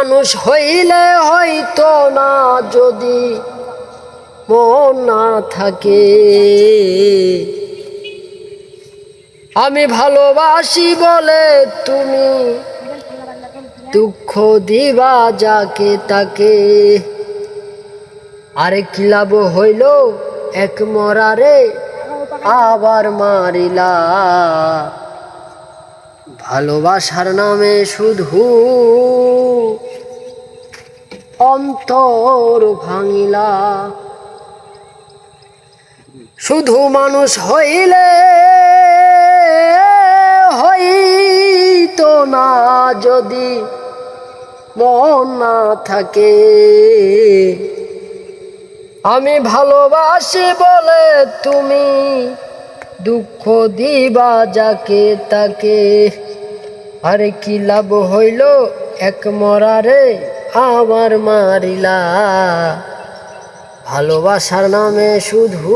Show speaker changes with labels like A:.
A: মানুষ হইলে হয়তো না যদি মন না থাকে। আমি ভালোবাসি বলে তুমি দুঃখ দিবা যাকে তাকে। আরে কি লাভ হইল এক মরারে আবার মারিলা। ভালোবাসার নামে শুধু অন্তর ভাঙিলা। শুধু মানুষ হইলে হইতো না যদি মন না থাকে। আমি ভালোবাসি বলে তুমি দুঃখ দিবা যাকে তাকে। আরে কি লাভ হইল এক মরারে আবার মারিলা। ভালোবাসার নামে শুধু